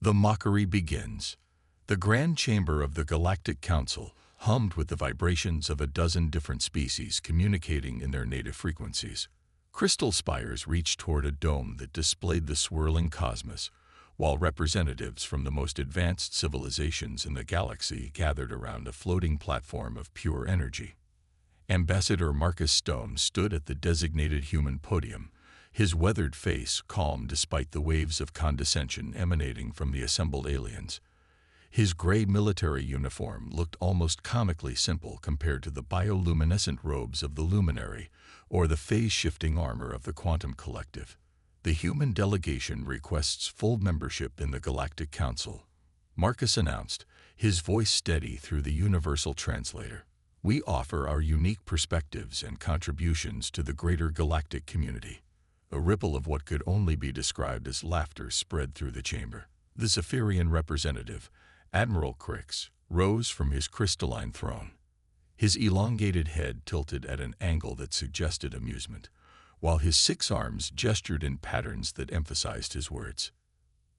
The mockery begins. The grand chamber of the Galactic Council hummed with the vibrations of a dozen different species communicating in their native frequencies. Crystal spires reached toward a dome that displayed the swirling cosmos, while representatives from the most advanced civilizations in the galaxy gathered around a floating platform of pure energy. Ambassador Marcus Stone stood at the designated human podium, his weathered face calm despite the waves of condescension emanating from the assembled aliens. His gray military uniform looked almost comically simple compared to the bioluminescent robes of the luminary or the phase-shifting armor of the quantum collective. The human delegation requests full membership in the Galactic Council, Marcus announced, his voice steady through the universal translator. We offer our unique perspectives and contributions to the greater galactic community. A ripple of what could only be described as laughter spread through the chamber. The Zephyrian representative, Admiral Crix, rose from his crystalline throne. His elongated head tilted at an angle that suggested amusement, while his 6 arms gestured in patterns that emphasized his words.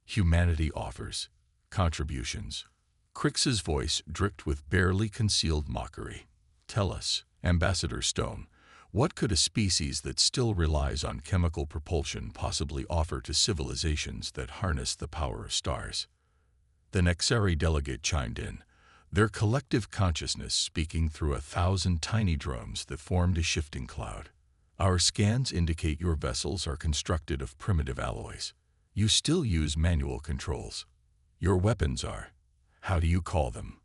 Humanity offers contributions. Crix's voice dripped with barely concealed mockery. Tell us, Ambassador Stone, what could a species that still relies on chemical propulsion possibly offer to civilizations that harness the power of stars? The Nexari delegate chimed in, their collective consciousness speaking through 1,000 tiny drones that formed a shifting cloud. Our scans indicate your vessels are constructed of primitive alloys. You still use manual controls. Your weapons are, how do you call them?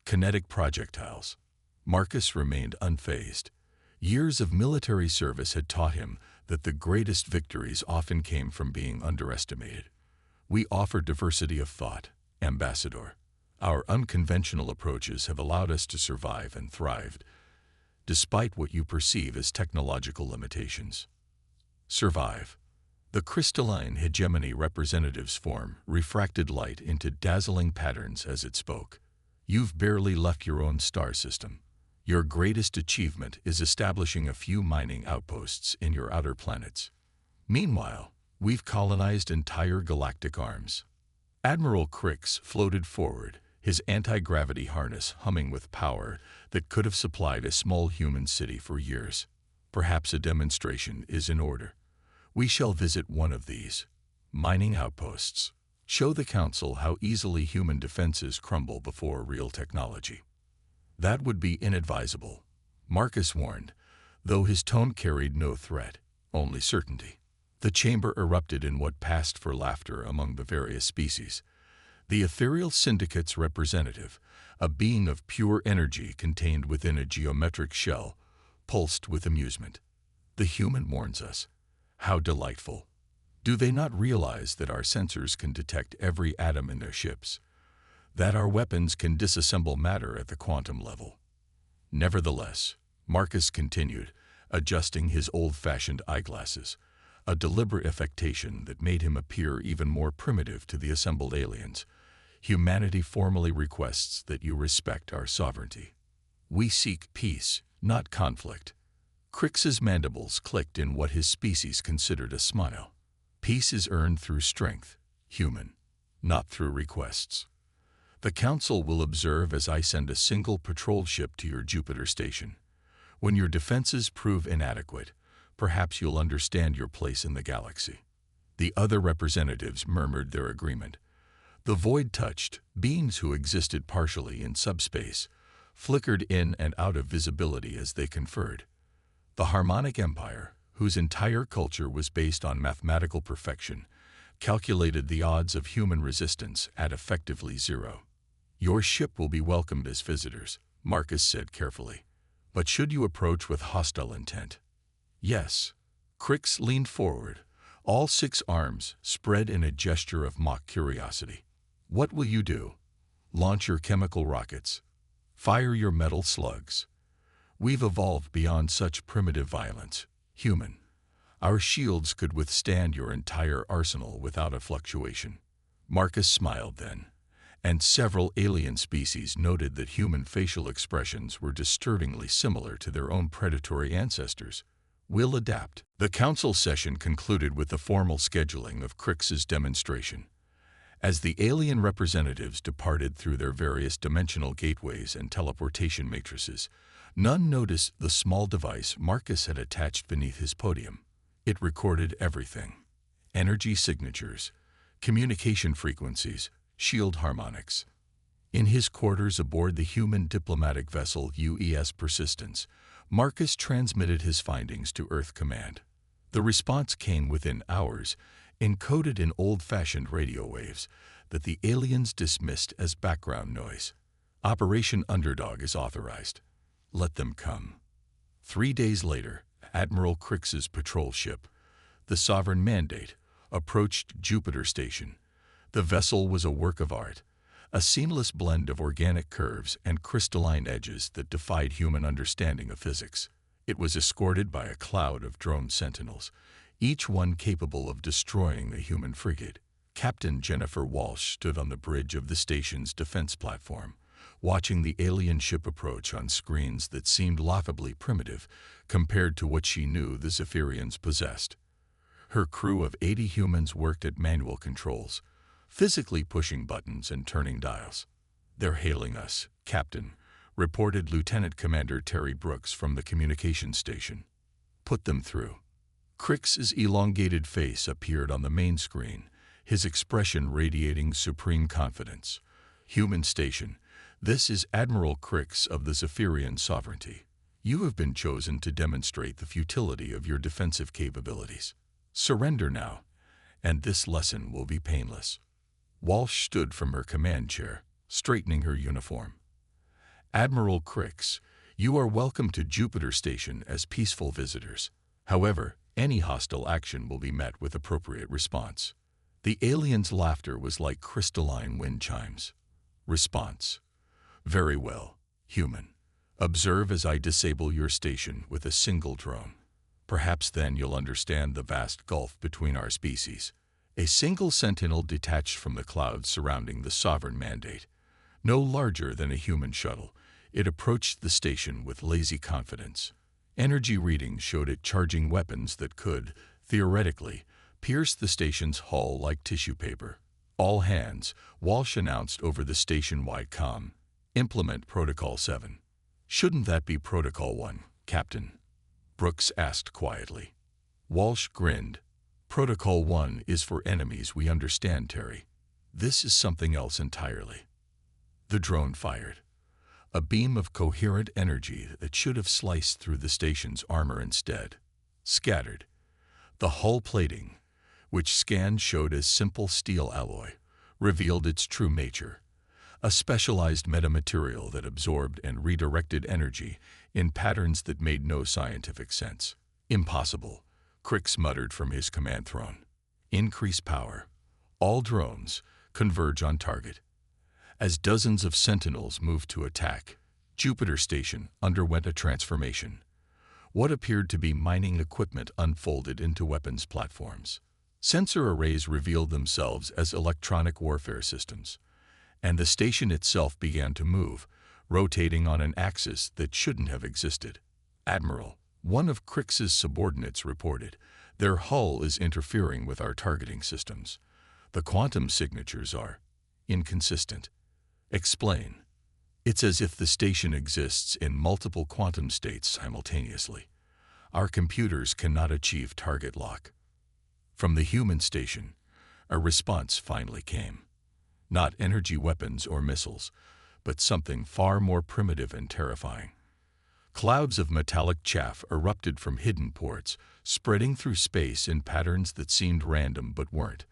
Kinetic projectiles. Marcus remained unfazed. Years of military service had taught him that the greatest victories often came from being underestimated. We offer diversity of thought, Ambassador. Our unconventional approaches have allowed us to survive and thrive, despite what you perceive as technological limitations. Survive. The crystalline hegemony representative's form refracted light into dazzling patterns as it spoke. You've barely left your own star system. Your greatest achievement is establishing a few mining outposts in your outer planets. Meanwhile, we've colonized entire galactic arms. Admiral Crix floated forward, his anti-gravity harness humming with power that could have supplied a small human city for years. Perhaps a demonstration is in order. We shall visit one of these mining outposts. Show the Council how easily human defenses crumble before real technology. That would be inadvisable, Marcus warned, though his tone carried no threat, only certainty. The chamber erupted in what passed for laughter among the various species. The ethereal syndicate's representative, a being of pure energy contained within a geometric shell, pulsed with amusement. The human warns us. How delightful. Do they not realize that our sensors can detect every atom in their ships? That our weapons can disassemble matter at the quantum level? Nevertheless, Marcus continued, adjusting his old-fashioned eyeglasses, a deliberate affectation that made him appear even more primitive to the assembled aliens. Humanity formally requests that you respect our sovereignty. We seek peace, not conflict. Crix's mandibles clicked in what his species considered a smile. Peace is earned through strength, human, not through requests. The Council will observe as I send a single patrol ship to your Jupiter station. When your defenses prove inadequate, perhaps you'll understand your place in the galaxy. The other representatives murmured their agreement. The void touched, beings who existed partially in subspace, flickered in and out of visibility as they conferred. The Harmonic Empire, whose entire culture was based on mathematical perfection, calculated the odds of human resistance at effectively 0. Your ship will be welcomed as visitors, Marcus said carefully. But should you approach with hostile intent? Yes. Crix leaned forward, all 6 arms spread in a gesture of mock curiosity. What will you do? Launch your chemical rockets? Fire your metal slugs? We've evolved beyond such primitive violence, human. Our shields could withstand your entire arsenal without a fluctuation. Marcus smiled then, and several alien species noted that human facial expressions were disturbingly similar to their own predatory ancestors. We'll adapt. The Council session concluded with the formal scheduling of Crix's demonstration. As the alien representatives departed through their various dimensional gateways and teleportation matrices, none noticed the small device Marcus had attached beneath his podium. It recorded everything: energy signatures, communication frequencies, shield harmonics. In his quarters aboard the human diplomatic vessel UES Persistence, Marcus transmitted his findings to Earth Command. The response came within hours, encoded in old-fashioned radio waves that the aliens dismissed as background noise. Operation Underdog is authorized. Let them come. 3 days later, Admiral Crix's patrol ship, the Sovereign Mandate, approached Jupiter Station. The vessel was a work of art, a seamless blend of organic curves and crystalline edges that defied human understanding of physics. It was escorted by a cloud of drone sentinels, each one capable of destroying the human frigate. Captain Jennifer Walsh stood on the bridge of the station's defense platform, watching the alien ship approach on screens that seemed laughably primitive compared to what she knew the Zephyrians possessed. Her crew of 80 humans worked at manual controls, physically pushing buttons and turning dials. "They're hailing us, Captain," reported Lieutenant Commander Terry Brooks from the communications station. "Put them through." Crix's elongated face appeared on the main screen, his expression radiating supreme confidence. "Human Station, this is Admiral Crix of the Zephyrian Sovereignty. You have been chosen to demonstrate the futility of your defensive capabilities. Surrender now, and this lesson will be painless." Walsh stood from her command chair, straightening her uniform. "Admiral Crix, you are welcome to Jupiter Station as peaceful visitors. However, any hostile action will be met with appropriate response." The alien's laughter was like crystalline wind chimes. Response: "Very well, human. Observe as I disable your station with a single drone. Perhaps then you'll understand the vast gulf between our species." A single sentinel detached from the clouds surrounding the Sovereign Mandate. No larger than a human shuttle, it approached the station with lazy confidence. Energy readings showed it charging weapons that could, theoretically, pierce the station's hull like tissue paper. "All hands," Walsh announced over the station-wide comm. "Implement Protocol 7. "Shouldn't that be Protocol 1, Captain?" Brooks asked quietly. Walsh grinned. "Protocol 1 is for enemies we understand, Terry. This is something else entirely." The drone fired. A beam of coherent energy that should have sliced through the station's armor instead scattered. The hull plating, which scans showed as simple steel alloy, revealed its true nature: a specialized metamaterial that absorbed and redirected energy in patterns that made no scientific sense. "Impossible," Crix muttered from his command throne. "Increase power. All drones, converge on target." As dozens of sentinels moved to attack, Jupiter Station underwent a transformation. What appeared to be mining equipment unfolded into weapons platforms. Sensor arrays revealed themselves as electronic warfare systems, and the station itself began to move, rotating on an axis that shouldn't have existed. "Admiral," one of Crix's subordinates reported, "their hull is interfering with our targeting systems. The quantum signatures are inconsistent." "Explain." "It's as if the station exists in multiple quantum states simultaneously. Our computers cannot achieve target lock." From the human station, a response finally came. Not energy weapons or missiles, but something far more primitive and terrifying. Clouds of metallic chaff erupted from hidden ports, spreading through space in patterns that seemed random but weren't.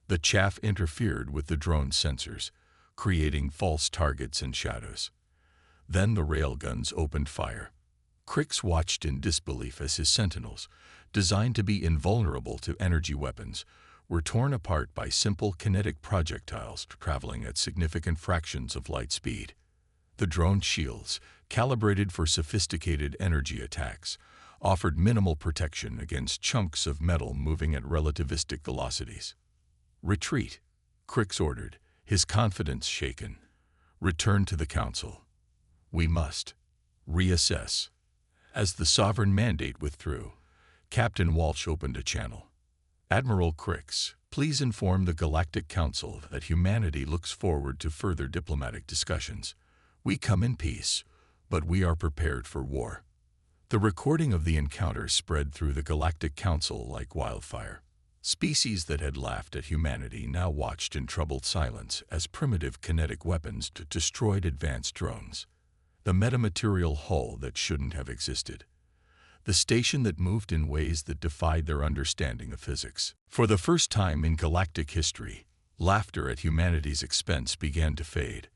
The chaff interfered with the drone's sensors, creating false targets and shadows. Then the railguns opened fire. Crix watched in disbelief as his sentinels, designed to be invulnerable to energy weapons, were torn apart by simple kinetic projectiles traveling at significant fractions of light speed. The drone shields, calibrated for sophisticated energy attacks, offered minimal protection against chunks of metal moving at relativistic velocities. "Retreat," Crix ordered, his confidence shaken. "Return to the Council. We must reassess." As the Sovereign Mandate withdrew, Captain Walsh opened a channel. "Admiral Crix, Please inform the Galactic Council that humanity looks forward to further diplomatic discussions. We come in peace, but we are prepared for war." The recording of the encounter spread through the Galactic Council like wildfire. Species that had laughed at humanity now watched in troubled silence as primitive kinetic weapons destroyed advanced drones. The metamaterial hull that shouldn't have existed. The station that moved in ways that defied their understanding of physics. For the first time in galactic history, laughter at humanity's expense began to fade.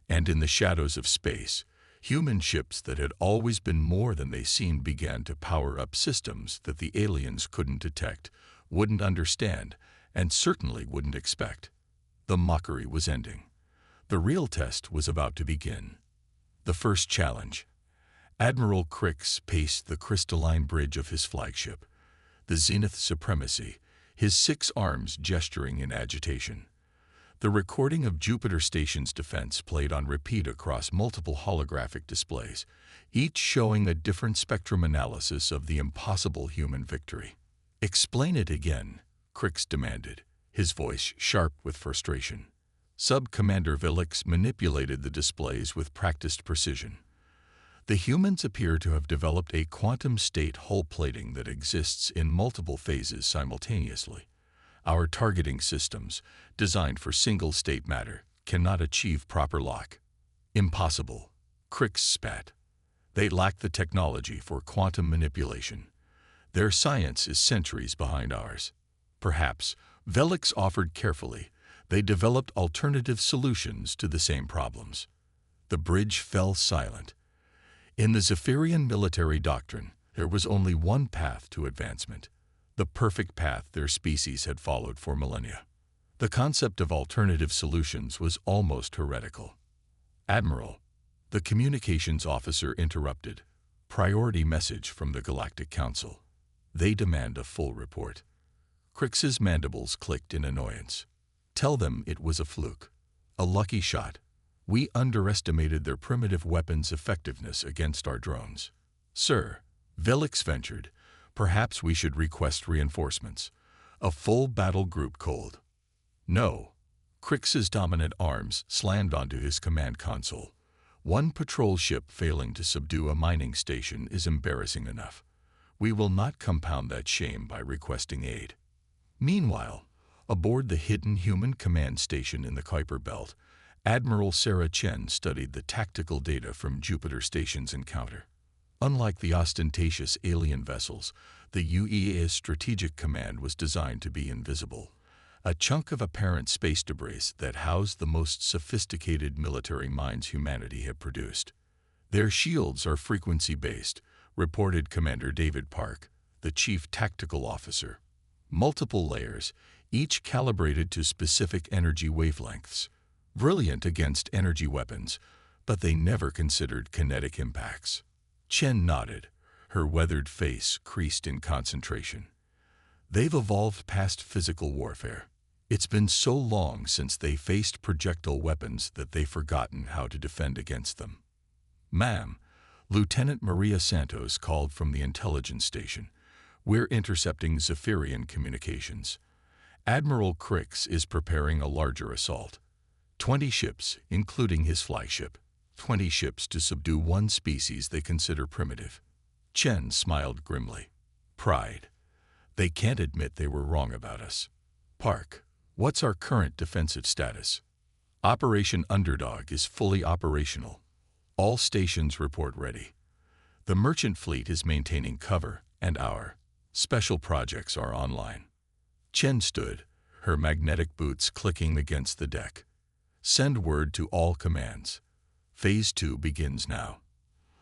And in the shadows of space, human ships that had always been more than they seemed began to power up systems that the aliens couldn't detect, wouldn't understand, and certainly wouldn't expect. The mockery was ending. The real test was about to begin. The first challenge. Admiral Crix paced the crystalline bridge of his flagship, the Zenith Supremacy, his 6 arms gesturing in agitation. The recording of Jupiter Station's defense played on repeat across multiple holographic displays, each showing a different spectrum analysis of the impossible human victory. "Explain it again," Crix demanded, his voice sharp with frustration. Sub-Commander Vilix manipulated the displays with practiced precision. "The humans appear to have developed a quantum state hull plating that exists in multiple phases simultaneously. Our targeting systems, designed for single-state matter, cannot achieve proper lock." "Impossible," Crix spat. "They lack the technology for quantum manipulation. Their science is centuries behind ours." "Perhaps," Velix offered carefully, "they developed alternative solutions to the same problems." The bridge fell silent. In the Zephyrian military doctrine, there was only one path to advancement, the perfect path their species had followed for millennia. The concept of alternative solutions was almost heretical. "Admiral," the communications officer interrupted, "priority message from the Galactic Council. They demand a full report." Crix's mandibles clicked in annoyance. "Tell them it was a fluke. A lucky shot. We underestimated their primitive weapons' effectiveness against our drones." "Sir," Velix ventured, "perhaps we should request reinforcements. A full battle group cold." "No." Crix's dominant arms slammed onto his command console. "One patrol ship failing to subdue a mining station is embarrassing enough. We will not compound that shame by requesting aid." Meanwhile, aboard the hidden human command station in the Kuiper Belt, Admiral Sarah Chen studied the tactical data from Jupiter Station's encounter. Unlike the ostentatious alien vessels, the UEA's strategic command was designed to be invisible, a chunk of apparent space debris that housed the most sophisticated military minds humanity had produced. "Their shields are frequency-based," reported Commander David Park, the chief tactical officer. "Multiple layers, each calibrated to specific energy wavelengths. Brilliant against energy weapons, but they never considered kinetic impacts." Chen nodded, her weathered face creased in concentration. "They've evolved past physical warfare. It's been so long since they faced projectile weapons that they've forgotten how to defend against them." "Ma'am," Lieutenant Maria Santos called from the intelligence station, "we're intercepting Zephyrian communications. Admiral Crix is preparing a larger assault. 20 ships, including his flagship. 20 ships to subdue one species they consider primitive." Chen smiled grimly. "Pride. They can't admit they were wrong about us." "Park, what's our current defensive status?" "Operation Underdog is fully operational. All stations report ready. The merchant fleet is maintaining cover, and our special projects are online." Chen stood, her magnetic boots clicking against the deck. "Send word to all commands. Phase 2 begins now.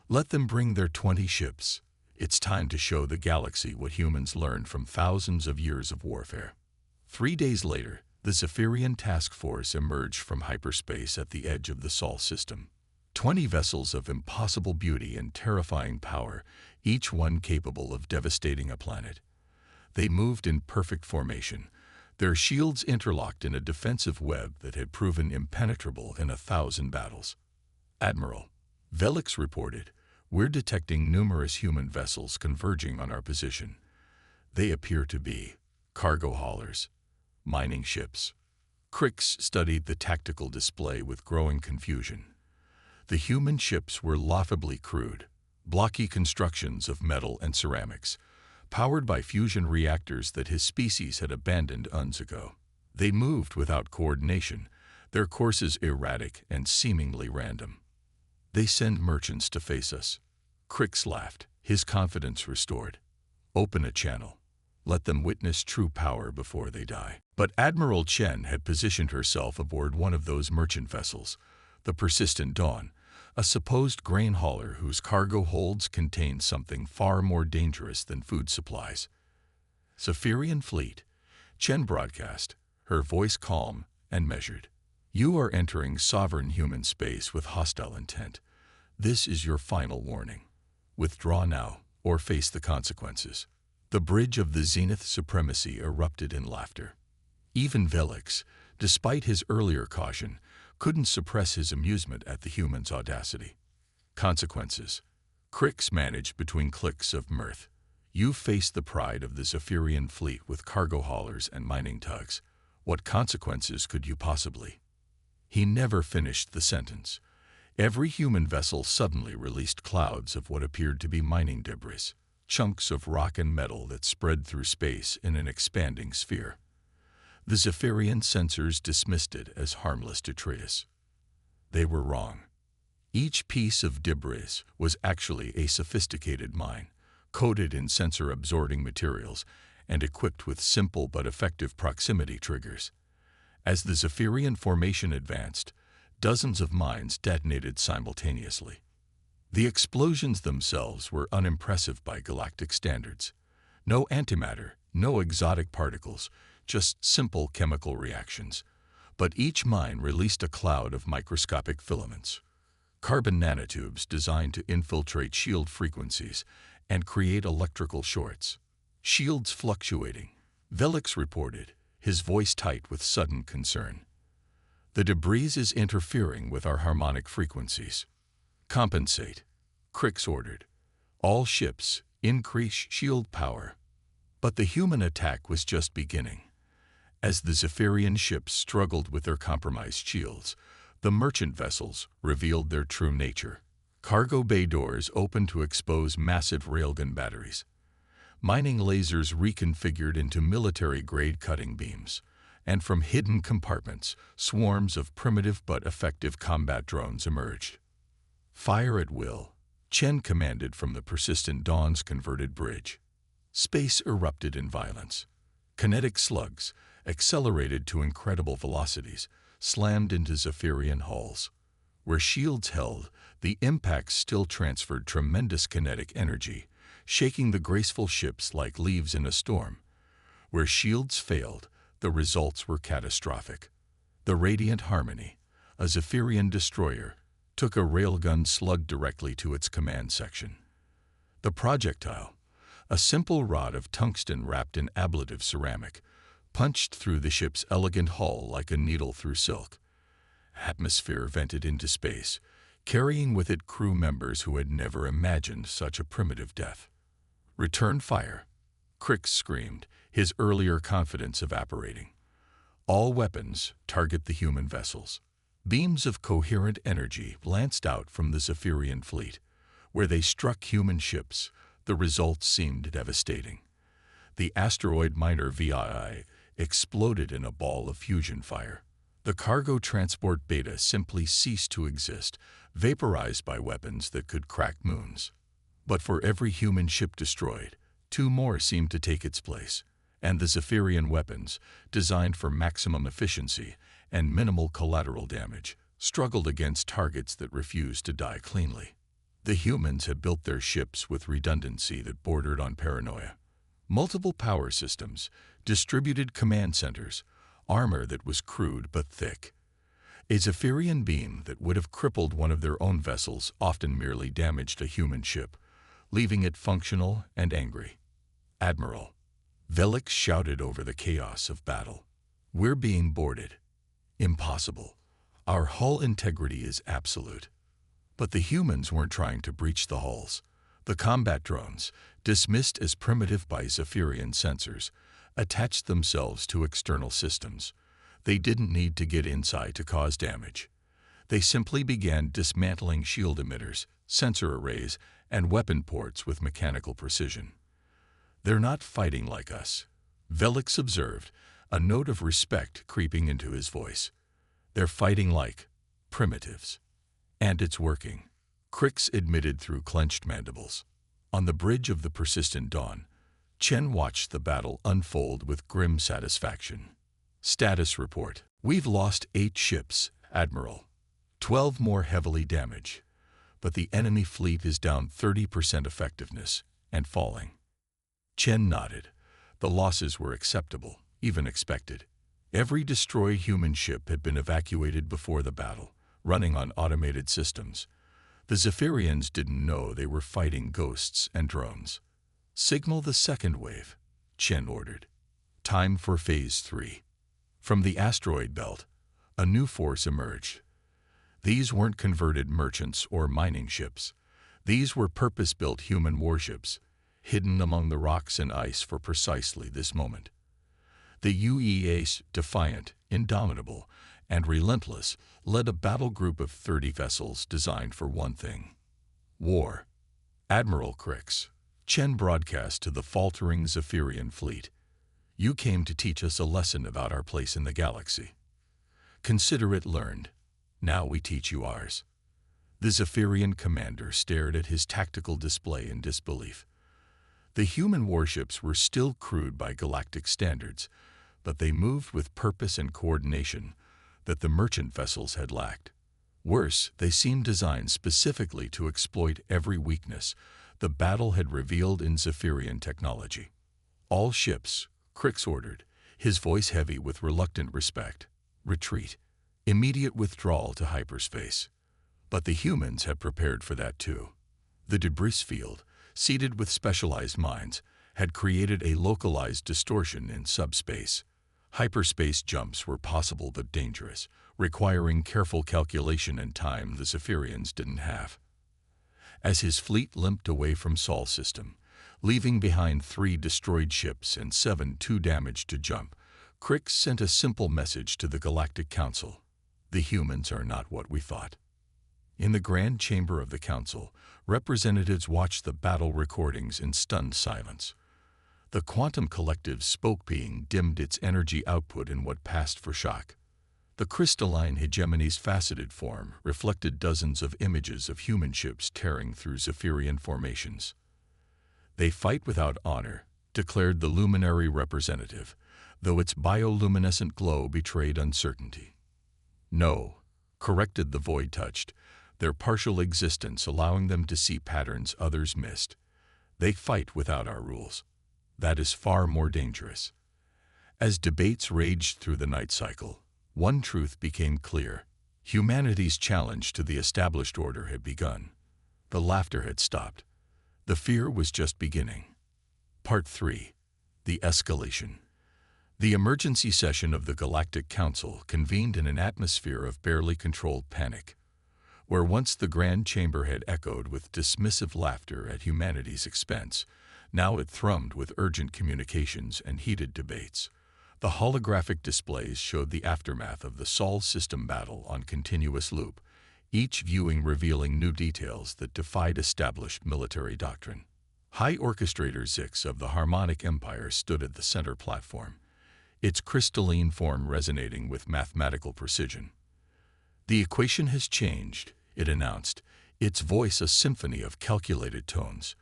Let them bring their 20 ships. It's time to show the galaxy what humans learned from thousands of years of warfare." 3 days later, the Zephyrian task force emerged from hyperspace at the edge of the Sol system. 20 vessels of impossible beauty and terrifying power, each one capable of devastating a planet. They moved in perfect formation, their shields interlocked in a defensive web that had proven impenetrable in 1,000 battles. "Admiral," Velix reported, "we're detecting numerous human vessels converging on our position. They appear to be cargo haulers." Mining ships. Crix studied the tactical display with growing confusion. The human ships were laughably crude, blocky constructions of metal and ceramics, powered by fusion reactors that his species had abandoned eons ago. They moved without coordination, their courses erratic and seemingly random. They send merchants to face us. Crix laughed, his confidence restored. Open a channel. Let them witness true power before they die. But Admiral Chen had positioned herself aboard one of those merchant vessels, the Persistent Dawn, a supposed grain hauler whose cargo holds contained something far more dangerous than food supplies. Zephyrian Fleet, Chen broadcast, her voice calm and measured. You are entering sovereign human space with hostile intent. This is your final warning. Withdraw now, or face the consequences. The bridge of the Zenith supremacy erupted in laughter. Even Velix, despite his earlier caution, couldn't suppress his amusement at the human's audacity. Consequences. Crix managed between clicks of mirth. You faced the pride of the Zephyrian fleet with cargo haulers and mining tugs. What consequences could you possibly? He never finished the sentence. Every human vessel suddenly released clouds of what appeared to be mining debris, chunks of rock and metal that spread through space in an expanding sphere. The Zephyrian sensors dismissed it as harmless detritus. They were wrong. Each piece of debris was actually a sophisticated mine, coated in sensor-absorbing materials and equipped with simple but effective proximity triggers. As the Zephyrian formation advanced, dozens of mines detonated simultaneously. The explosions themselves were unimpressive by galactic standards. No antimatter, no exotic particles, just simple chemical reactions. But each mine released a cloud of microscopic filaments, carbon nanotubes designed to infiltrate shield frequencies and create electrical shorts. Shields fluctuating, Velix reported, his voice tight with sudden concern. The debris is interfering with our harmonic frequencies. Compensate, Crix ordered. All ships, increase shield power. But the human attack was just beginning. As the Zephyrian ships struggled with their compromised shields, the merchant vessels revealed their true nature. Cargo bay doors opened to expose massive railgun batteries. Mining lasers reconfigured into military-grade cutting beams. And from hidden compartments, swarms of primitive but effective combat drones emerged. Fire at will, Chen commanded from the Persistent Dawn's converted bridge. Space erupted in violence. Kinetic slugs, accelerated to incredible velocities, slammed into Zephyrian hulls. Where shields held, the impacts still transferred tremendous kinetic energy, shaking the graceful ships like leaves in a storm. Where shields failed, the results were catastrophic. The Radiant Harmony, a Zephyrian destroyer, took a railgun slug directly to its command section. The projectile, a simple rod of tungsten wrapped in ablative ceramic, punched through the ship's elegant hull like a needle through silk. Atmosphere vented into space, carrying with it crew members who had never imagined such a primitive death. Return fire, Crix screamed, his earlier confidence evaporating. All weapons target the human vessels. Beams of coherent energy lanced out from the Zephyrian fleet. Where they struck human ships, the results seemed devastating. The asteroid miner VII exploded in a ball of fusion fire. The cargo transport Beta simply ceased to exist, vaporized by weapons that could crack moons. But for every human ship destroyed, two more seemed to take its place. And the Zephyrian weapons, designed for maximum efficiency and minimal collateral damage, struggled against targets that refused to die cleanly. The humans had built their ships with redundancy that bordered on paranoia. Multiple power systems, distributed command centers, armor that was crude but thick. A Zephyrian beam that would have crippled one of their own vessels often merely damaged a human ship, leaving it functional and angry. Admiral, Velix shouted over the chaos of battle. We're being boarded. Impossible. Our hull integrity is absolute. But the humans weren't trying to breach the hulls. The combat drones, dismissed as primitive by Zephyrian sensors, attached themselves to external systems. They didn't need to get inside to cause damage. They simply began dismantling shield emitters, sensor arrays, and weapon ports with mechanical precision. "They're not fighting like us," Velix observed, a note of respect creeping into his voice. "They're fighting like primitives. And it's working," Crix admitted through clenched mandibles. On the bridge of the persistent dawn, Chen watched the battle unfold with grim satisfaction. Status report. "We've lost 8 ships, Admiral. 12 more heavily damaged. But the enemy fleet is down 30% effectiveness and falling." Chen nodded. The losses were acceptable, even expected. Every destroyed human ship had been evacuated before the battle, running on automated systems. The Zephyrians didn't know they were fighting ghosts and drones. "Signal the second wave," Chen ordered. Time for Phase 3. From the asteroid belt, a new force emerged. These weren't converted merchants or mining ships. These were purpose-built human warships, hidden among the rocks and ice for precisely this moment. The UEAs, defiant, indomitable, and relentless, led a battle group of 30 vessels designed for one thing: war. "Admiral Crix," Chen broadcast to the faltering Zephyrian fleet, "you came to teach us a lesson about our place in the galaxy. Consider it learned. Now we teach you ours." The Zephyrian commander stared at his tactical display in disbelief. The human warships were still crude by galactic standards, but they moved with purpose and coordination that the merchant vessels had lacked. Worse, they seemed designed specifically to exploit every weakness the battle had revealed in Zephyrian technology. "All ships," Crix ordered, his voice heavy with reluctant respect, "retreat. Immediate withdrawal to hyperspace." But the humans had prepared for that too. The debris field, seeded with specialized minds, had created a localized distortion in subspace. Hyperspace jumps were possible but dangerous, requiring careful calculation and time the Zephyrians didn't have. As his fleet limped away from Sol system, leaving behind 3 destroyed ships and 7 too damaged to jump, Crix sent a simple message to the Galactic Council: "The humans are not what we thought." In the grand chamber of the council, representatives watched the battle recordings in stunned silence. The quantum collective spoke being dimmed its energy output in what passed for shock. The crystalline hegemony's faceted form reflected dozens of images of human ships tearing through Zephyrian formations. "They fight without honor," declared the luminary representative, though its bioluminescent glow betrayed uncertainty. "No," corrected the void-touched, their partial existence allowing them to see patterns others missed. "They fight without our rules. That is far more dangerous." As debates raged through the night cycle, one truth became clear: humanity's challenge to the established order had begun. The laughter had stopped. The fear was just beginning. Part 3. The Escalation. The emergency session of the Galactic Council convened in an atmosphere of barely controlled panic. Where once the Grand Chamber had echoed with dismissive laughter at humanity's expense, now it thrummed with urgent communications and heated debates. The holographic displays showed the aftermath of the Sol system battle on continuous loop, each viewing revealing new details that defied established military doctrine. High Orchestrator Zix of the Harmonic Empire stood at the center platform, its crystalline form resonating with mathematical precision. "The equation has changed," it announced, its voice a symphony of calculated tones.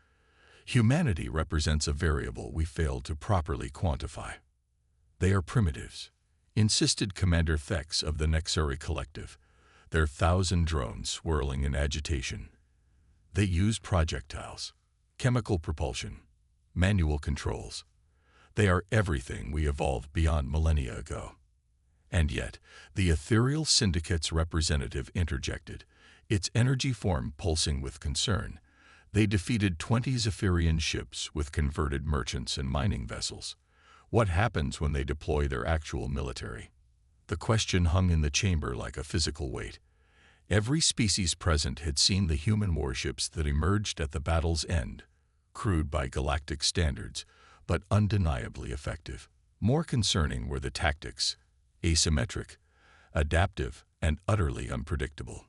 "Humanity represents a variable we failed to properly quantify." "They are primitives," insisted Commander Thex of the Nexari Collective, their 1,000 drones swirling in agitation. "They use projectiles, chemical propulsion, manual controls. They are everything we evolved beyond millennia ago." And yet, the Ethereal Syndicate's representative interjected, its energy form pulsing with concern. "They defeated 20 Zephyrian ships with converted merchants and mining vessels. What happens when they deploy their actual military?" The question hung in the chamber like a physical weight. Every species present had seen the human warships that emerged at the battle's end, crude by galactic standards, but undeniably effective. More concerning were the tactics, asymmetric, adaptive, and utterly unpredictable.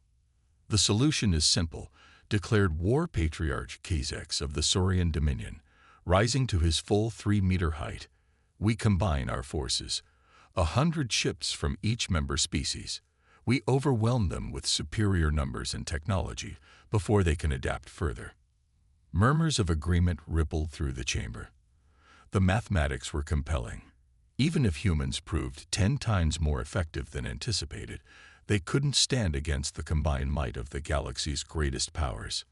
The solution is simple, declared War Patriarch Kazek of the Saurian Dominion, rising to his full 3-meter height. We combine our forces, 100 ships from each member species. We overwhelm them with superior numbers and technology before they can adapt further. Murmurs of agreement rippled through the chamber. The mathematics were compelling. Even if humans proved 10 times more effective than anticipated, they couldn't stand against the combined might of the galaxy's greatest powers.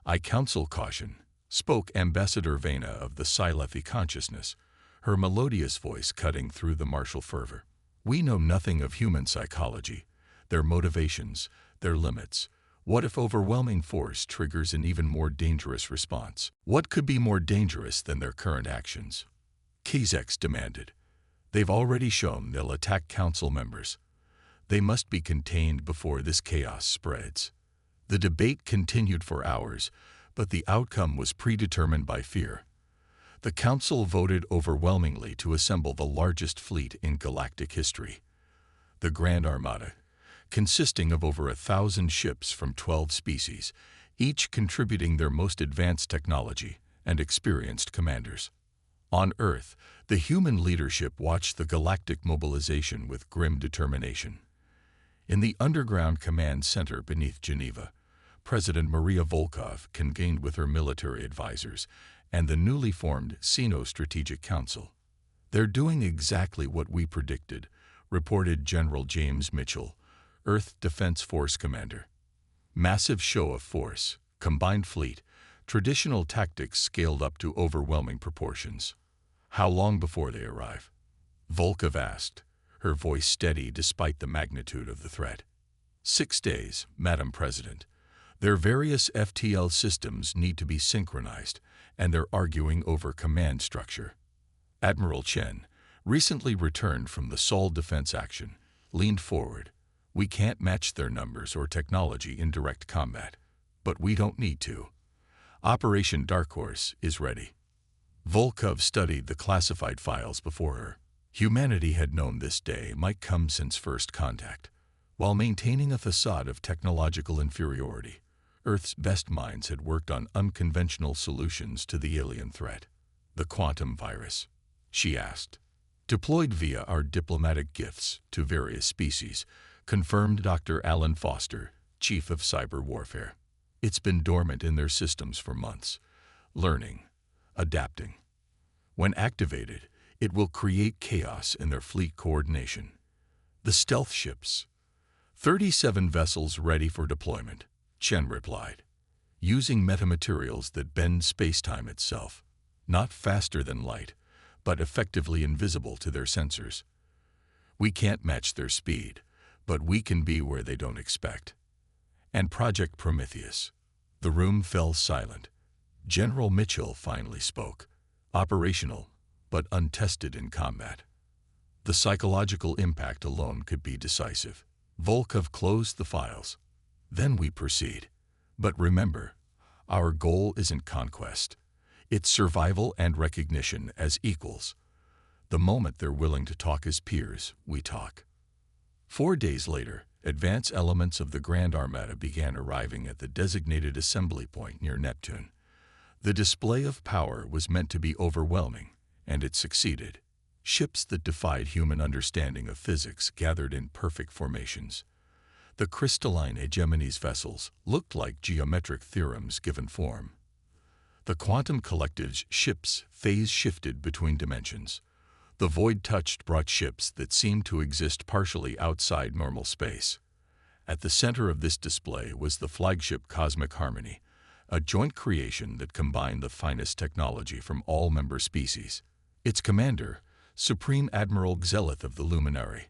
"I counsel caution," spoke Ambassador Vena of the Sci-Fi Consciousness, her melodious voice cutting through the martial fervor. "We know nothing of human psychology, their motivations, their limits. What if overwhelming force triggers an even more dangerous response? What could be more dangerous than their current actions?" Kazek demanded. "They've already shown they'll attack Council members. They must be contained before this chaos spreads." The debate continued for hours, but the outcome was predetermined by fear. The Council voted overwhelmingly to assemble the largest fleet in galactic history. The Grand Armada, consisting of over 1,000 ships from 12 species, each contributing their most advanced technology and experienced commanders. On Earth, the human leadership watched the galactic mobilization with grim determination. In the underground command center beneath Geneva, President Maria Volkov convened with her military advisors and the newly formed Sino-Strategic Council. "They're doing exactly what we predicted," reported General James Mitchell, Earth Defense Force Commander. "Massive show of force, combined fleet, traditional tactics scaled up to overwhelming proportions." "How long before they arrive?" Volkov asked, her voice steady despite the magnitude of the threat. 6 days, Madam President. Their various FTL systems need to be synchronized, and they're arguing over command structure. Admiral Chen, recently returned from the Seoul defense action, leaned forward. "We can't match their numbers or technology in direct combat, but we don't need to. Operation Dark Horse is ready." Volkov studied the classified files before her. Humanity had known this day might come since first contact. While maintaining a facade of technological inferiority, Earth's best minds had worked on unconventional solutions to the alien threat. "The quantum virus?" she asked. "Deployed via our diplomatic gifts to various species," confirmed Dr. Alan Foster, Chief of Cyber Warfare. "It's been dormant in their systems for months, learning, adapting. When activated, it will create chaos in their fleet coordination." "The stealth ships?" 37 vessels ready for deployment," Chen replied, "using metamaterials that bend spacetime itself, not faster than light, but effectively invisible to their sensors. We can't match their speed, but we can be where they don't expect." "And Project Prometheus?" The room fell silent. General Mitchell finally spoke. "Operational, but untested in combat. The psychological impact alone could be decisive." Volkov closed the files. "Then we proceed. But remember, our goal isn't conquest. It's survival and recognition as equals. The moment they're willing to talk as peers, we talk." 4 days later, advance elements of the Grand Armada began arriving at the designated assembly point near Neptune. The display of power was meant to be overwhelming, and it succeeded. Ships that defied human understanding of physics gathered in perfect formations. The crystalline hegemony's vessels looked like geometric theorems given form. The quantum collective's ships phase-shifted between dimensions. The void touched brought ships that seemed to exist partially outside normal space. At the center of this display was the flagship Cosmic Harmony, a joint creation that combined the finest technology from all member species. Its commander, Supreme Admiral Xelith of the Luminary,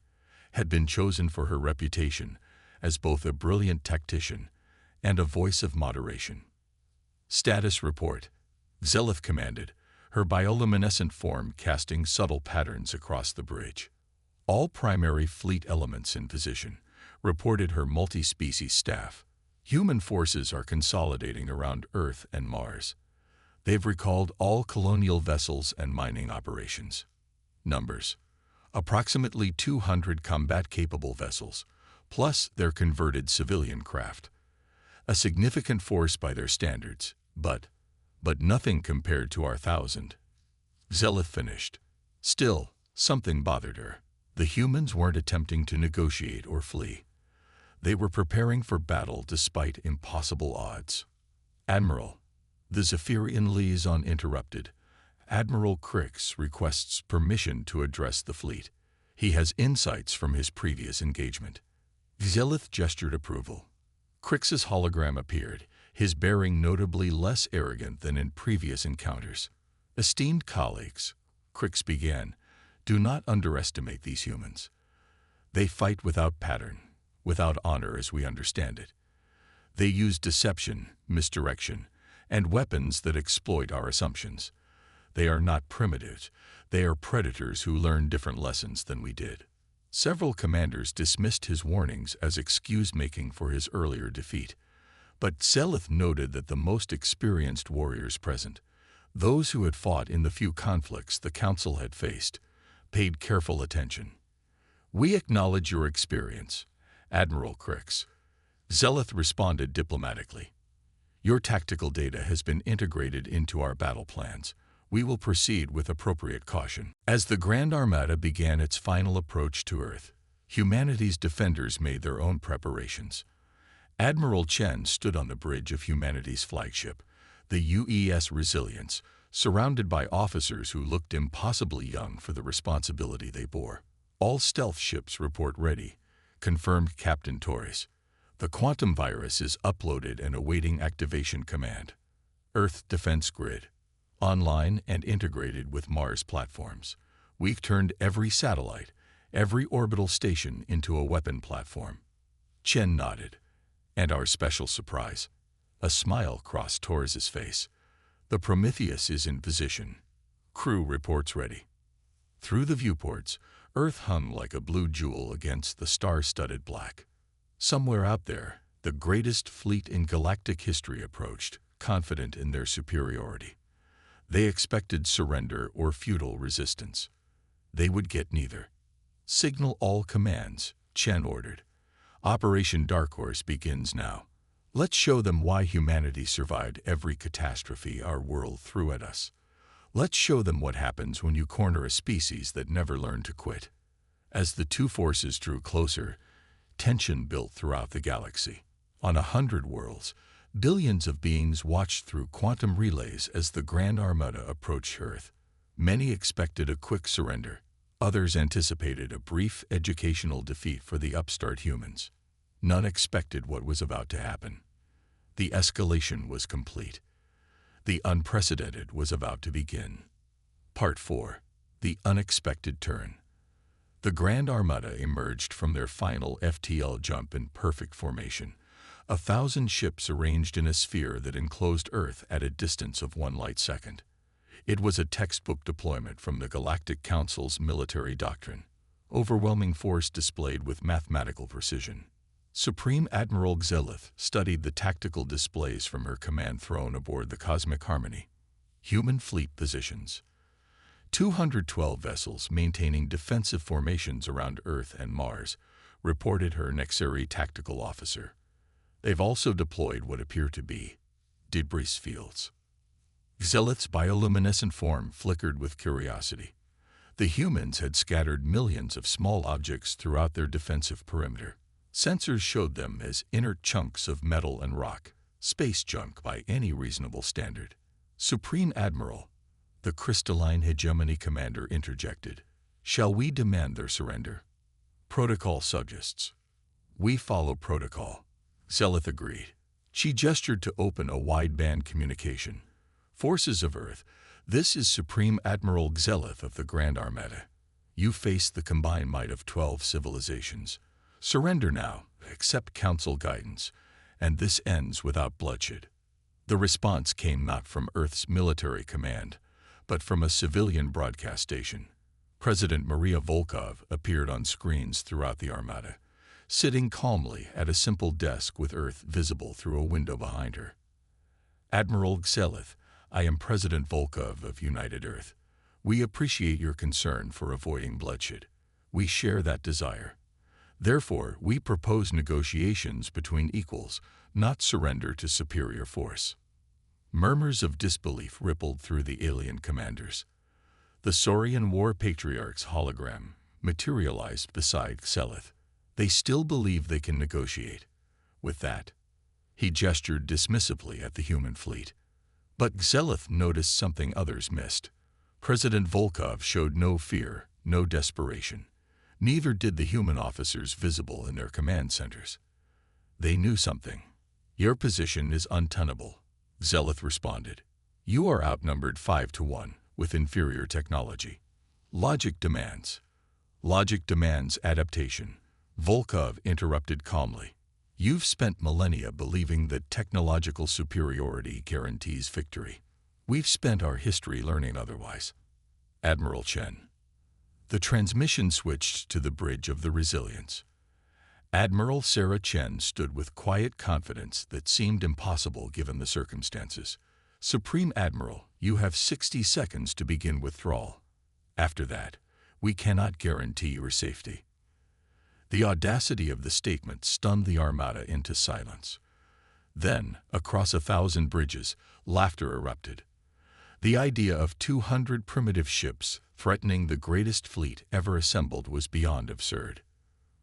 had been chosen for her reputation as both a brilliant tactician and a voice of moderation. "Status report," Xelith commanded, her bioluminescent form casting subtle patterns across the bridge. "All primary fleet elements in position," reported her multi-species staff. "Human forces are consolidating around Earth and Mars. They've recalled all colonial vessels and mining operations." Numbers: approximately 200 combat-capable vessels, plus their converted civilian craft. A significant force by their standards, but nothing compared to our 1,000. Zelith finished. Still, something bothered her. The humans weren't attempting to negotiate or flee. They were preparing for battle despite impossible odds. Admiral, the Zephyrian liaison interrupted. Admiral Crix requests permission to address the fleet. He has insights from his previous engagement. Zelith gestured approval. Crix's hologram appeared, his bearing notably less arrogant than in previous encounters. Esteemed colleagues, Crix began, do not underestimate these humans. They fight without pattern, without honor as we understand it. They use deception, misdirection, and weapons that exploit our assumptions. They are not primitives. They are predators who learn different lessons than we did. Several commanders dismissed his warnings as excuse-making for his earlier defeat. But Zelith noted that the most experienced warriors present, those who had fought in the few conflicts the Council had faced, paid careful attention. We acknowledge your experience, Admiral Crix. Zelith responded diplomatically. Your tactical data has been integrated into our battle plans. We will proceed with appropriate caution. As the Grand Armada began its final approach to Earth, humanity's defenders made their own preparations. Admiral Chen stood on the bridge of humanity's flagship, the UES Resilience, surrounded by officers who looked impossibly young for the responsibility they bore. All stealth ships report ready, confirmed Captain Torres. The quantum virus is uploaded and awaiting activation command. Earth Defense Grid, online and integrated with Mars platforms. We've turned every satellite, every orbital station into a weapon platform. Chen nodded. And our special surprise. A smile crossed Torres's face. The Prometheus is in position. Crew reports ready. Through the viewports, Earth hung like a blue jewel against the star-studded black. Somewhere out there, the greatest fleet in galactic history approached, confident in their superiority. They expected surrender or futile resistance. They would get neither. Signal all commands, Chen ordered. Operation Dark Horse begins now. Let's show them why humanity survived every catastrophe our world threw at us. Let's show them what happens when you corner a species that never learned to quit. As the two forces drew closer, tension built throughout the galaxy. On 100 worlds, billions of beings watched through quantum relays as the Grand Armada approached Earth. Many expected a quick surrender. Others anticipated a brief educational defeat for the upstart humans. None expected what was about to happen. The escalation was complete. The unprecedented was about to begin. Part 4. The Unexpected Turn. The Grand Armada emerged from their final FTL jump in perfect formation. 1,000 ships arranged in a sphere that enclosed Earth at a distance of 1 light second. It was a textbook deployment from the Galactic Council's military doctrine. Overwhelming force displayed with mathematical precision. Supreme Admiral Zelith studied the tactical displays from her command throne aboard the Cosmic Harmony. Human fleet positions. 212 vessels maintaining defensive formations around Earth and Mars, reported her Nexeri tactical officer. They've also deployed what appear to be debris fields. Zelith's bioluminescent form flickered with curiosity. The humans had scattered millions of small objects throughout their defensive perimeter. Sensors showed them as inert chunks of metal and rock, space junk by any reasonable standard. Supreme Admiral, the crystalline hegemony commander interjected. Shall we demand their surrender? Protocol suggests. We follow protocol. Zelith agreed. She gestured to open a wideband communication. Forces of Earth, this is Supreme Admiral Zelith of the Grand Armada. You face the combined might of 12 civilizations. Surrender now, accept Council guidance, and this ends without bloodshed. The response came not from Earth's military command, but from a civilian broadcast station. President Maria Volkov appeared on screens throughout the Armada, sitting calmly at a simple desk with Earth visible through a window behind her. Admiral Zelith, I am President Volkov of United Earth. We appreciate your concern for avoiding bloodshed. We share that desire. Therefore, we propose negotiations between equals, not surrender to superior force." Murmurs of disbelief rippled through the alien commanders. The Saurian War Patriarch's hologram materialized beside Xelith. They still believe they can negotiate. With that, he gestured dismissively at the human fleet. But Xelith noticed something others missed. President Volkov showed no fear, no desperation. Neither did the human officers visible in their command centers. They knew something. "Your position is untenable," Xelith responded. "You are outnumbered 5-1 with inferior technology. Logic demands adaptation." Volkov interrupted calmly. "You've spent millennia believing that technological superiority guarantees victory. We've spent our history learning otherwise." Admiral Chen. The transmission switched to the bridge of the Resilience. Admiral Sarah Chen stood with quiet confidence that seemed impossible given the circumstances. "Supreme Admiral, you have 60 seconds to begin withdrawal. After that, we cannot guarantee your safety." The audacity of the statement stunned the Armada into silence. Then, across 1,000 bridges, laughter erupted. The idea of 200 primitive ships threatening the greatest fleet ever assembled was beyond absurd.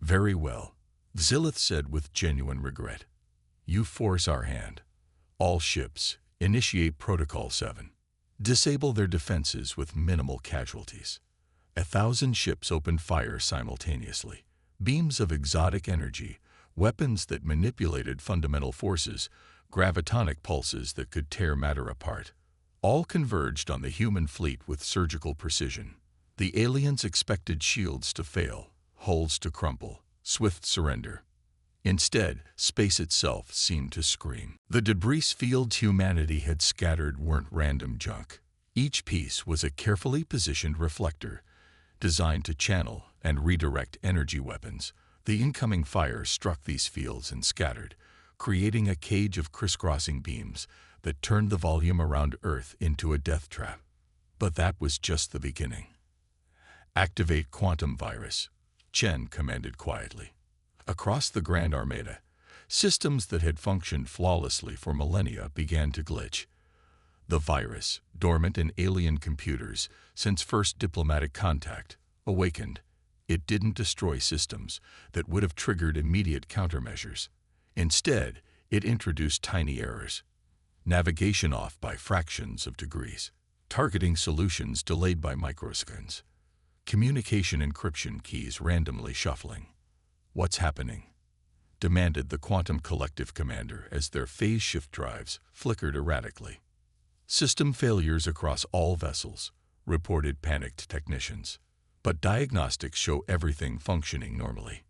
"Very well," Xelith said with genuine regret. "You force our hand. All ships, initiate Protocol 7. Disable their defenses with minimal casualties." 1,000 ships opened fire simultaneously. Beams of exotic energy, weapons that manipulated fundamental forces, gravitonic pulses that could tear matter apart. All converged on the human fleet with surgical precision. The aliens expected shields to fail, hulls to crumple, swift surrender. Instead, space itself seemed to scream. The debris fields humanity had scattered weren't random junk. Each piece was a carefully positioned reflector, designed to channel and redirect energy weapons. The incoming fire struck these fields and scattered, creating a cage of crisscrossing beams that turned the volume around Earth into a death trap. But that was just the beginning. "Activate quantum virus," Chen commanded quietly. Across the Grand Armada, systems that had functioned flawlessly for millennia began to glitch. The virus, dormant in alien computers since first diplomatic contact, awakened. It didn't destroy systems that would have triggered immediate countermeasures. Instead, it introduced tiny errors. Navigation off by fractions of degrees. Targeting solutions delayed by microseconds. Communication encryption keys randomly shuffling. "What's happening?" demanded the Quantum Collective commander as their phase shift drives flickered erratically. "System failures across all vessels," reported panicked technicians. But diagnostics show everything functioning normally.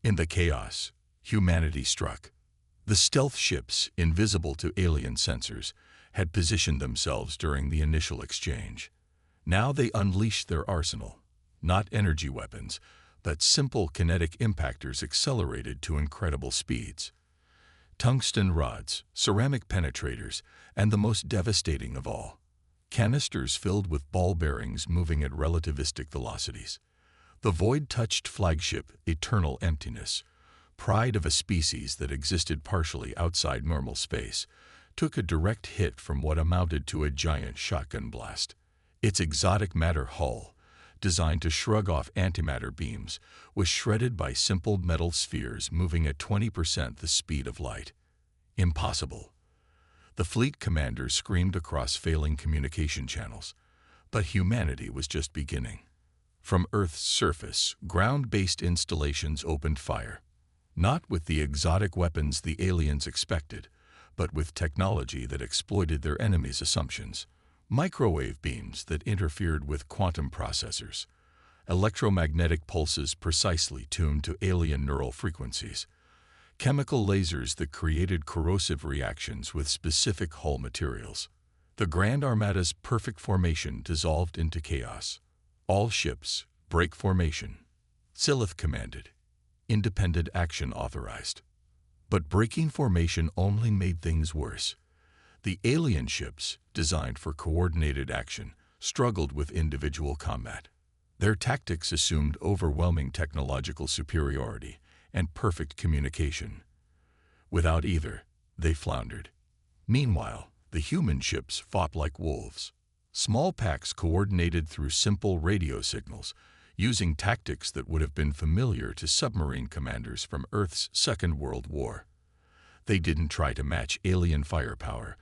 In the chaos, humanity struck. The stealth ships, invisible to alien sensors, had positioned themselves during the initial exchange. Now they unleashed their arsenal, not energy weapons, but simple kinetic impactors accelerated to incredible speeds. Tungsten rods, ceramic penetrators, and the most devastating of all, canisters filled with ball bearings moving at relativistic velocities. The void touched flagship eternal emptiness, pride of a species that existed partially outside normal space, took a direct hit from what amounted to a giant shotgun blast. Its exotic matter hull, designed to shrug off antimatter beams, was shredded by simple metal spheres moving at 20% the speed of light. Impossible. The fleet commander screamed across failing communication channels. But humanity was just beginning. From Earth's surface, ground-based installations opened fire. Not with the exotic weapons the aliens expected, but with technology that exploited their enemies' assumptions. Microwave beams that interfered with quantum processors. Electromagnetic pulses precisely tuned to alien neural frequencies. Chemical lasers that created corrosive reactions with specific hull materials. The Grand Armada's perfect formation dissolved into chaos. "All ships, break formation," Silith commanded. Independent action authorized. But breaking formation only made things worse. The alien ships, designed for coordinated action, struggled with individual combat. Their tactics assumed overwhelming technological superiority and perfect communication. Without either, they floundered. Meanwhile, the human ships fought like wolves. Small packs coordinated through simple radio signals, using tactics that would have been familiar to submarine commanders from Earth's Second World War. They didn't try to match alien firepower.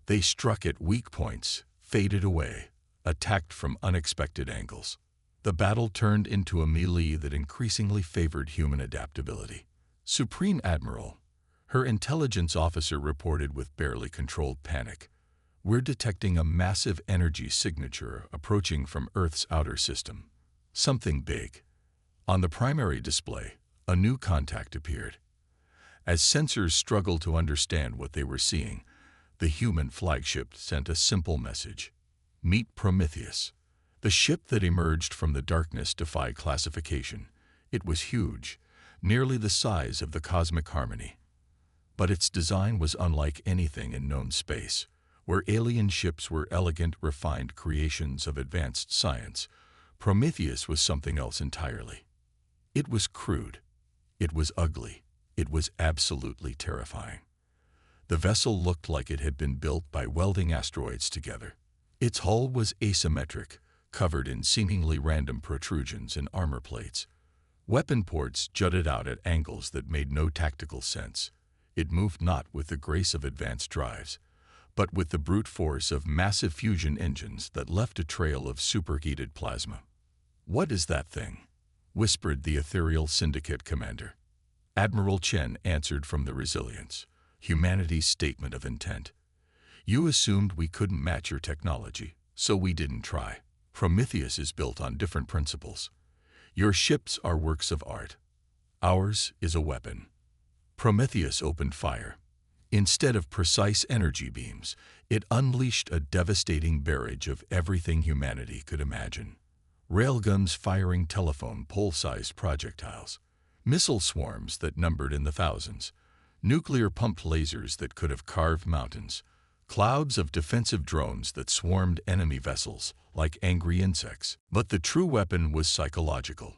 They struck at weak points, faded away, attacked from unexpected angles. The battle turned into a melee that increasingly favored human adaptability. Supreme Admiral, her intelligence officer reported with barely controlled panic, "We're detecting a massive energy signature approaching from Earth's outer system. Something big." On the primary display, a new contact appeared. As sensors struggled to understand what they were seeing, the human flagship sent a simple message: "Meet Prometheus." The ship that emerged from the darkness defied classification. It was huge, nearly the size of the Cosmic Harmony. But its design was unlike anything in known space, where alien ships were elegant, refined creations of advanced science. Prometheus was something else entirely. It was crude. It was ugly. It was absolutely terrifying. The vessel looked like it had been built by welding asteroids together. Its hull was asymmetric, covered in seemingly random protrusions and armor plates. Weapon ports jutted out at angles that made no tactical sense. It moved not with the grace of advanced drives, but with the brute force of massive fusion engines that left a trail of superheated plasma. "What is that thing?" whispered the ethereal syndicate commander. Admiral Chen answered from the Resilience, humanity's statement of intent. "You assumed we couldn't match your technology, so we didn't try. Prometheus is built on different principles. Your ships are works of art. Ours is a weapon." Prometheus opened fire. Instead of precise energy beams, it unleashed a devastating barrage of everything humanity could imagine. Railguns firing telephone pole-sized projectiles, missile swarms that numbered in the thousands, nuclear-pumped lasers that could have carved mountains, clouds of defensive drones that swarmed enemy vessels like angry insects. But the true weapon was psychological.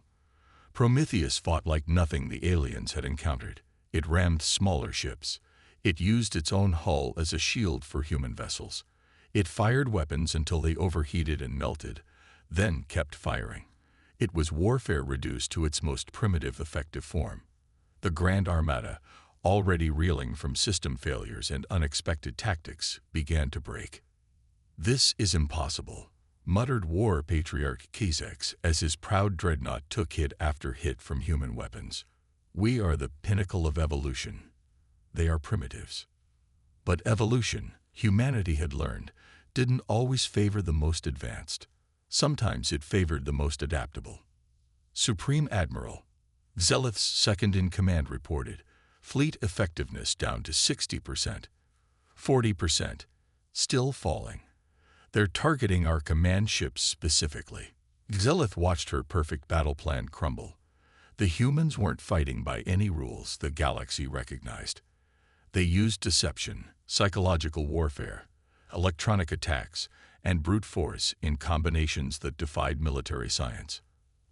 Prometheus fought like nothing the aliens had encountered. It rammed smaller ships. It used its own hull as a shield for human vessels. It fired weapons until they overheated and melted, then kept firing. It was warfare reduced to its most primitive effective form. The Grand Armada, already reeling from system failures and unexpected tactics, began to break. "This is impossible," muttered War Patriarch Kizek as his proud dreadnought took hit after hit from human weapons. "We are the pinnacle of evolution. They are primitives." But evolution, humanity had learned, didn't always favor the most advanced. Sometimes it favored the most adaptable. Supreme Admiral, Xelith's second-in-command reported, fleet effectiveness down to 60%. 40%. Still falling. "They're targeting our command ships specifically." Xelith watched her perfect battle plan crumble. The humans weren't fighting by any rules the galaxy recognized. They used deception, psychological warfare, electronic attacks, and brute force in combinations that defied military science.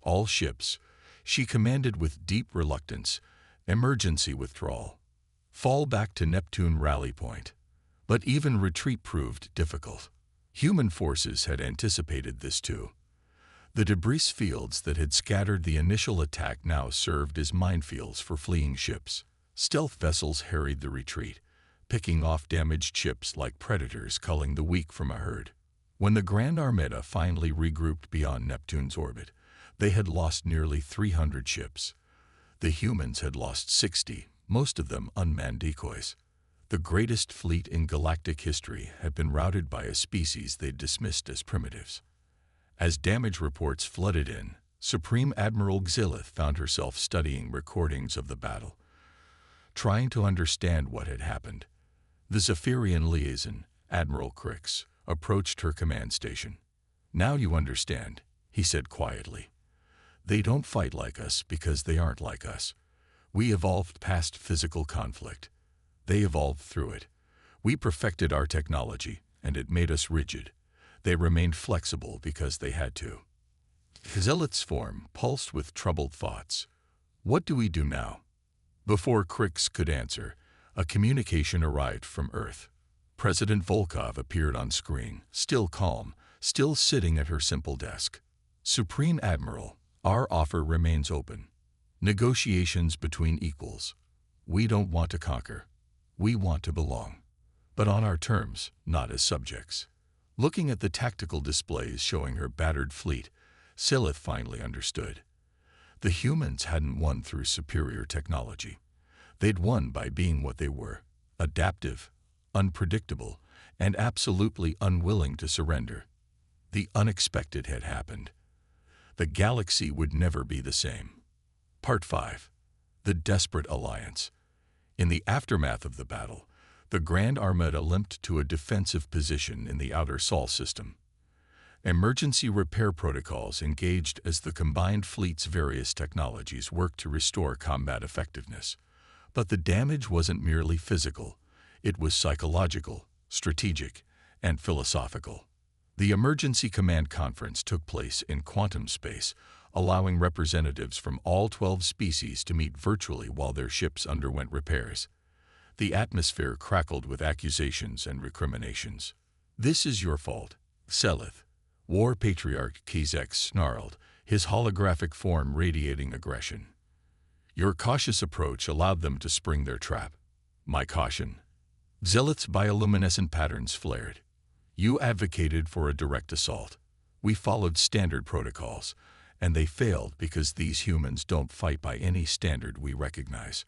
All ships, she commanded with deep reluctance, emergency withdrawal, fall back to Neptune rally point. But even retreat proved difficult. Human forces had anticipated this too. The debris fields that had scattered the initial attack now served as minefields for fleeing ships. Stealth vessels harried the retreat, picking off damaged ships like predators culling the weak from a herd. When the Grand Armada finally regrouped beyond Neptune's orbit, they had lost nearly 300 ships. The humans had lost 60, most of them unmanned decoys. The greatest fleet in galactic history had been routed by a species they'd dismissed as primitives. As damage reports flooded in, Supreme Admiral Xelith found herself studying recordings of the battle, trying to understand what had happened. The Zephyrian liaison, Admiral Crix, approached her command station. "Now you understand," he said quietly. "They don't fight like us because they aren't like us. We evolved past physical conflict. They evolved through it. We perfected our technology, and it made us rigid. They remained flexible because they had to. Zealot's form pulsed with troubled thoughts. What do we do now? Before Krix could answer, a communication arrived from Earth. President Volkov appeared on screen, still calm, still sitting at her simple desk. Supreme Admiral, our offer remains open. Negotiations between equals. We don't want to conquer. We want to belong. But on our terms, not as subjects. Looking at the tactical displays showing her battered fleet, Silith finally understood. The humans hadn't won through superior technology. They'd won by being what they were, adaptive, unpredictable, and absolutely unwilling to surrender. The unexpected had happened. The galaxy would never be the same. Part 5. The Desperate Alliance. In the aftermath of the battle, the Grand Armada limped to a defensive position in the outer Sol system. Emergency repair protocols engaged as the combined fleet's various technologies worked to restore combat effectiveness. But the damage wasn't merely physical. It was psychological, strategic, and philosophical. The Emergency Command Conference took place in quantum space, allowing representatives from all 12 species to meet virtually while their ships underwent repairs. The atmosphere crackled with accusations and recriminations. This is your fault, Selith. War Patriarch Kazek snarled, his holographic form radiating aggression. Your cautious approach allowed them to spring their trap. My caution. Zelith's bioluminescent patterns flared. You advocated for a direct assault. We followed standard protocols, and they failed because these humans don't fight by any standard we recognize.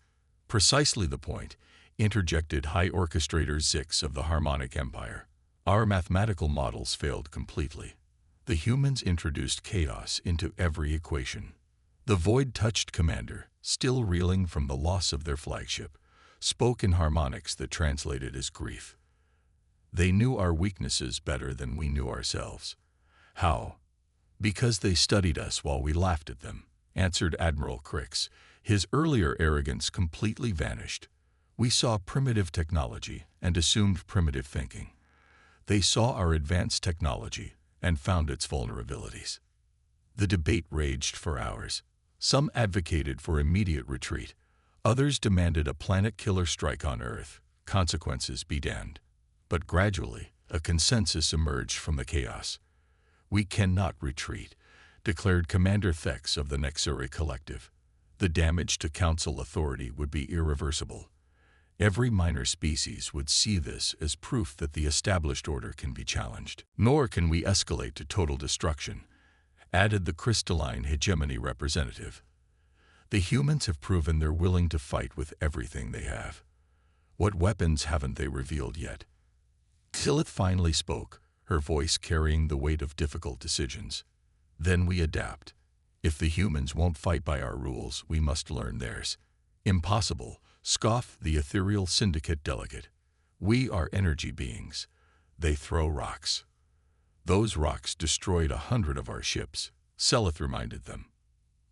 Precisely the point, interjected High Orchestrator Zix of the Harmonic Empire. Our mathematical models failed completely. The humans introduced chaos into every equation. The void-touched commander, still reeling from the loss of their flagship, spoke in harmonics that translated as grief. They knew our weaknesses better than we knew ourselves. How? Because they studied us while we laughed at them, answered Admiral Krix. His earlier arrogance completely vanished. We saw primitive technology and assumed primitive thinking. They saw our advanced technology and found its vulnerabilities. The debate raged for hours. Some advocated for immediate retreat. Others demanded a planet-killer strike on Earth, consequences be damned. But gradually, a consensus emerged from the chaos. We cannot retreat, declared Commander Thex of the Nexuri Collective. The damage to Council authority would be irreversible. Every minor species would see this as proof that the established order can be challenged. Nor can we escalate to total destruction, added the crystalline hegemony representative. The humans have proven they're willing to fight with everything they have. What weapons haven't they revealed yet? Silith finally spoke, her voice carrying the weight of difficult decisions. Then we adapt. If the humans won't fight by our rules, we must learn theirs. Impossible, scoffed the ethereal syndicate delegate. We are energy beings. They throw rocks. Those rocks destroyed 100 of our ships, Selith reminded them.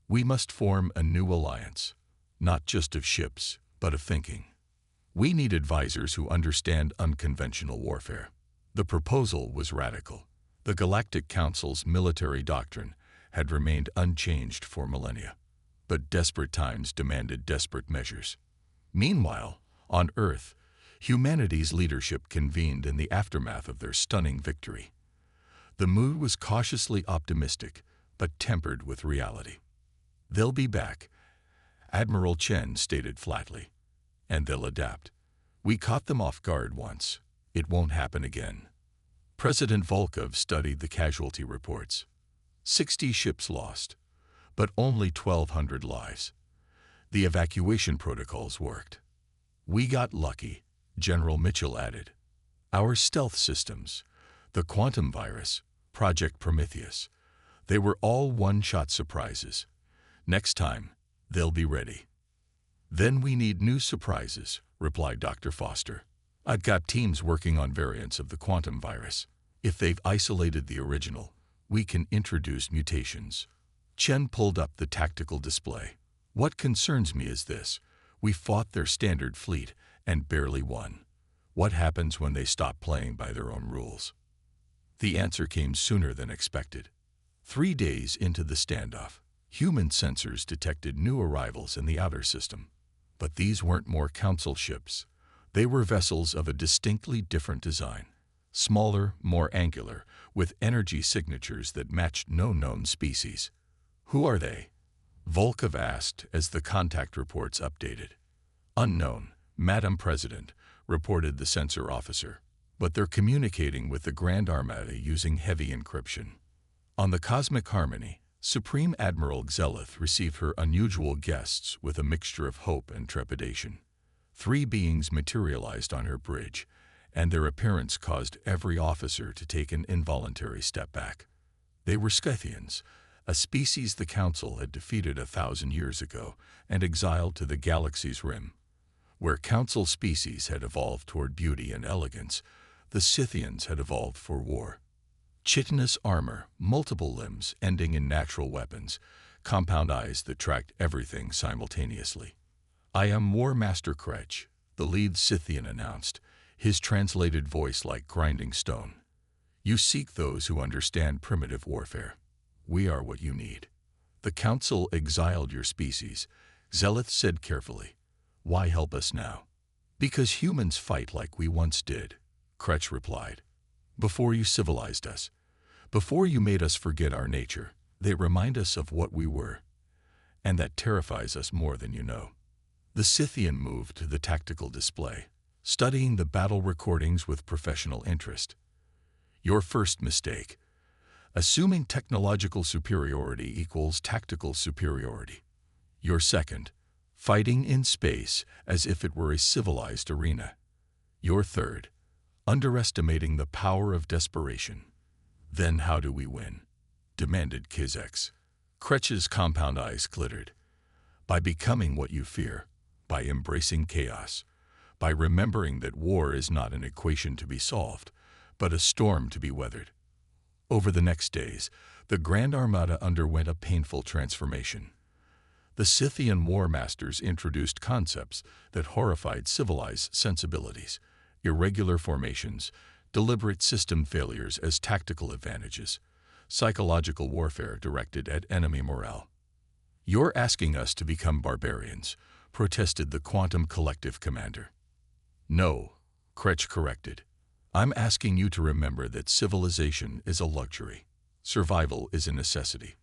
We must form a new alliance, not just of ships, but of thinking. We need advisors who understand unconventional warfare. The proposal was radical. The Galactic Council's military doctrine had remained unchanged for millennia. But desperate times demanded desperate measures. Meanwhile, on Earth, humanity's leadership convened in the aftermath of their stunning victory. The mood was cautiously optimistic, but tempered with reality. They'll be back, Admiral Chen stated flatly. And they'll adapt. We caught them off guard once. It won't happen again. President Volkov studied the casualty reports. 60 ships lost, but only 1,200 lives. The evacuation protocols worked. We got lucky, General Mitchell added. Our stealth systems, the quantum virus, Project Prometheus, they were all one-shot surprises. Next time, they'll be ready. Then we need new surprises, replied Dr. Foster. I've got teams working on variants of the quantum virus. If they've isolated the original, we can introduce mutations. Chen pulled up the tactical display. What concerns me is this. We fought their standard fleet and barely won. What happens when they stop playing by their own rules? The answer came sooner than expected. 3 days into the standoff, human sensors detected new arrivals in the outer system. But these weren't more council ships. They were vessels of a distinctly different design. Smaller, more angular, with energy signatures that matched no known species. "Who are they?" Volkov asked as the contact reports updated. "Unknown, Madam President," reported the sensor officer. "But they're communicating with the Grand Armada using heavy encryption." On the Cosmic Harmony, Supreme Admiral Xelith received her unusual guests with a mixture of hope and trepidation. 3 beings materialized on her bridge, and their appearance caused every officer to take an involuntary step back. They were Scythians, a species the Council had defeated 1,000 years ago and exiled to the galaxy's rim. Where Council species had evolved toward beauty and elegance, the Scythians had evolved for war. Chitinous armor, multiple limbs ending in natural weapons, compound eyes that tracked everything simultaneously. "I am War Master Kretch," the lead Scythian announced, his translated voice like grinding stone. "You seek those who understand primitive warfare. We are what you need." "The Council exiled your species," Xelith said carefully. "Why help us now?" "Because humans fight like we once did," Kretch replied. "Before you civilized us, before you made us forget our nature, they remind us of what we were. And that terrifies us more than you know." The Scythian moved to the tactical display, studying the battle recordings with professional interest. "Your first mistake. Assuming technological superiority equals tactical superiority. Your second. Fighting in space as if it were a civilized arena. Your third. Underestimating the power of desperation." "Then how do we win?" demanded Kizex. Kretch's compound eyes glittered. "By becoming what you fear, by embracing chaos, by remembering that war is not an equation to be solved, but a storm to be weathered." Over the next days, the Grand Armada underwent a painful transformation. The Scythian war masters introduced concepts that horrified civilized sensibilities: irregular formations, deliberate system failures as tactical advantages, psychological warfare directed at enemy morale. "You're asking us to become barbarians," protested the Quantum Collective commander. "No," Kretch corrected. "I'm asking you to remember that civilization is a luxury. Survival is a necessity."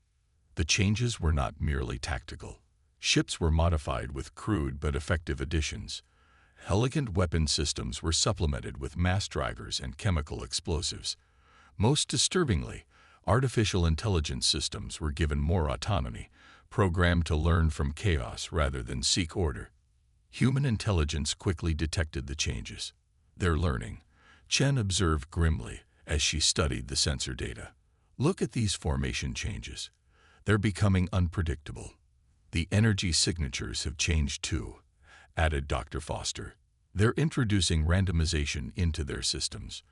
The changes were not merely tactical. Ships were modified with crude but effective additions. Elegant weapon systems were supplemented with mass drivers and chemical explosives. Most disturbingly, artificial intelligence systems were given more autonomy, programmed to learn from chaos rather than seek order. Human intelligence quickly detected the changes. "They're learning," Chen observed grimly as she studied the sensor data. "Look at these formation changes. They're becoming unpredictable." "The energy signatures have changed too," added Dr. Foster. "They're introducing randomization into their systems.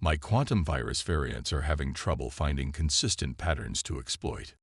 My quantum virus variants are having trouble finding consistent patterns to exploit."